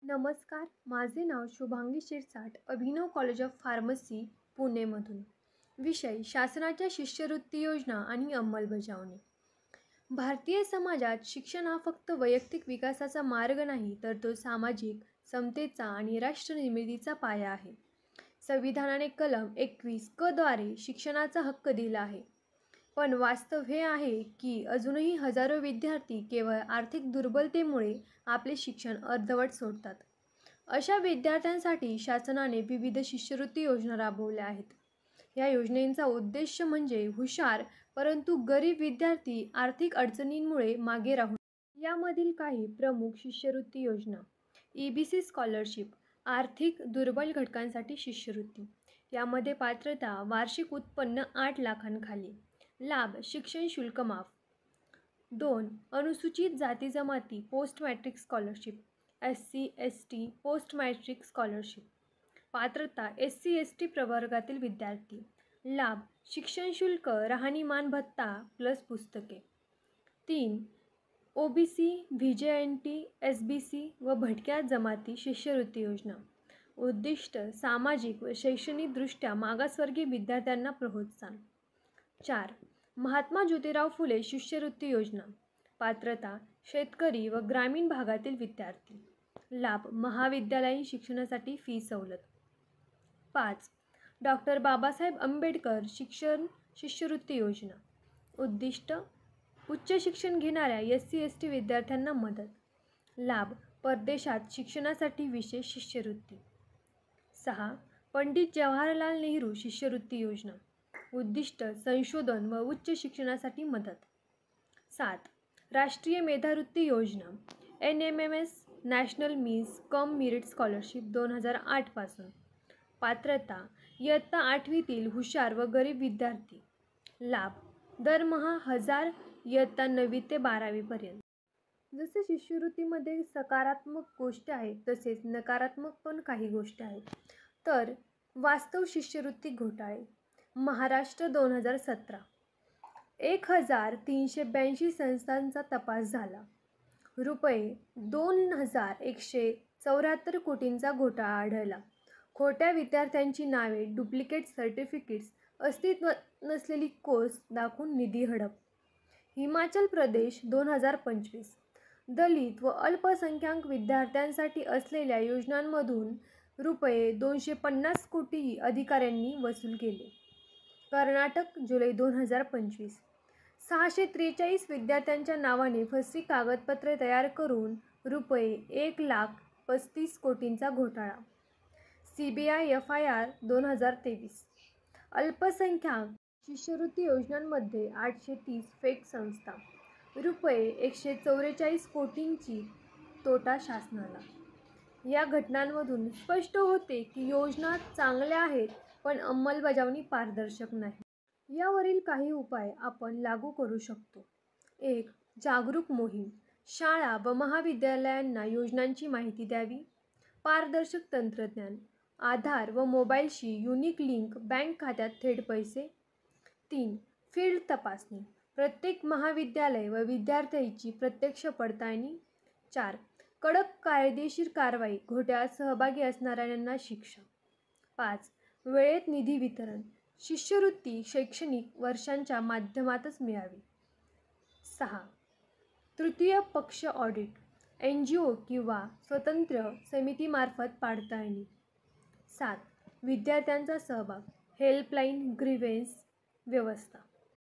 नमस्कार, माझे नाव शुभांगी शिरसाट, अभिनव college of pharmacy, पुणेमधून. विषय शासनाच्या शिष्यवृत्ती योजना आणि अंमलबजावणी. भारतीय समाजात शिक्षण हा फक्त वैयक्तिक विकासाचा मार्ग नाही, तर तो सामाजिक समतेचा आणि राष्ट्रनिर्मितीचा पाया आहे. संविधानाने कलम 21 क द्वारे शिक्षणाचा हक्क दिला आहे. पण वास्तव हे आहे की अजूनही हजारो विद्यार्थी केवळ आर्थिक दुर्बलतेमुळे आपले शिक्षण अर्धवट सोडतात. अशा विद्यार्थ्यांसाठी शासनाने विविध शिष्यवृत्ती योजना राबवल्या आहेत. या योजनेचा उद्देश म्हणजे हुशार परंतु गरीब विद्यार्थी आर्थिक अडचणींमुळे मागे राहू नये. यामधील काही प्रमुख शिष्यवृत्ती योजना: EBC स्कॉलरशिप, आर्थिक दुर्बल घटकांसाठी शिष्यवृत्ती. यामध्ये पात्रता वार्षिक उत्पन्न 8 लाखांखाली. लाभ: शिक्षण शुल्क माफ. 2. अनुसूचित जाती जमाती post matric scholarship, SC/ST post matric scholarship. पात्रता SC/ST प्रवर्गातील विद्यार्थी. लाभ: शिक्षण शुल्क, राहणीमान भत्ता प्लस पुस्तके. 3. OBC, VJNT, SBC व भटक्या जमाती शिष्यवृत्ती योजना. उद्दिष्ट: सामाजिक व शैक्षणिकदृष्ट्या मागासवर्गीय विद्यार्थ्यांना प्रोत्साहन. 4. महात्मा ज्योतिराव फुले शिष्यवृत्ती योजना. पात्रता: शेतकरी व ग्रामीण भागातील विद्यार्थी. लाभ: महाविद्यालयीन शिक्षणासाठी फी सवलत. 5. डॉक्टर बाबासाहेब आंबेडकर शिष्यवृत्ती योजना. उद्दिष्ट: उच्च शिक्षण घेणाऱ्या SC/ST विद्यार्थ्यांना मदत. लाभ: परदेशात शिक्षणासाठी विशेष शिष्यवृत्ती. 6. पंडित जवाहरलाल नेहरू शिष्यवृत्ती योजना. उद्दिष्ट: संशोधन व उच्च शिक्षणासाठी मदत. 7. राष्ट्रीय मेधावृत्ती योजना, NMMS national means cum merit scholarship 2008 पासून. पात्रता: इयत्ता 8वीतील हुशार व गरीब विद्यार्थी. लाभ: दरमहा 1000 इयत्ता 9वी ते 12वी पर्यंत. जसे शिष्यवृत्तीमध्ये सकारात्मक गोष्टी आहेत तसेच नकारात्मक पण काही गोष्टी आहेत. तर वास्तव शिष्यवृत्ती घोटाळे. महाराष्ट्र 2017. 1382 संस्थांचा तपास झाला. रुपये 2174 कोटींचा घोटाळा आढळला. खोट्या विद्यार्थ्यांची नावे, डुप्लिकेट सर्टिफिकेट्स, अस्तित्वात नसलेली कोर्स दाखवून निधी हडप. हिमाचल प्रदेश 2025. दलित व अल्पसंख्याक विद्यार्थ्यांसाठी असलेल्या योजनांमधून रुपये 250 कोटी अधिकाऱ्यांनी वसूल केले. कर्नाटक जुलै 2025. 643 विद्यार्थ्यांच्या नावाने फसवी कागदपत्रे तयार करून रुपये 1,35 कोटींचा घोटाळा. CBI FIR 2023. अल्पसंख्याक शिष्यवृत्ती योजनांमध्ये 830 फेक संस्था. रुपये 144 कोटींची तोटा शासनाला. या घटनांमधून स्पष्ट होते की योजना चांगल्या आहेत पण अंमलबजावणी पारदर्शक नाही. यावरील काही उपाय आपण लागू करू शकतो. 1. जागरूक मोहीम. शाळा व महाविद्यालयांना योजनांची माहिती द्यावी. पारदर्शक तंत्रज्ञान. आधार व मोबाईलशी युनिक लिंक, बँक खात्यात थेट पैसे. 3. फील्ड तपासणी. प्रत्येक महाविद्यालय व विद्यार्थ्याची प्रत्यक्ष पडताळणी. 4. कडक कायदेशीर कारवाई, घोटाळ्यात सहभागी असणाऱ्यांना शिक्षा. 5. वेळेत निधी वितरण. शिष्यवृत्ती शैक्षणिक वर्षांच्या माध्यमातच मिळावी. 6. तृतीय पक्ष ऑडिट. NGO किंवा स्वतंत्र समितीमार्फत पडताळणी. 7. विद्यार्थ्यांचा सहभाग. हेल्पलाईन, ग्रीव्हन्स व्यवस्था.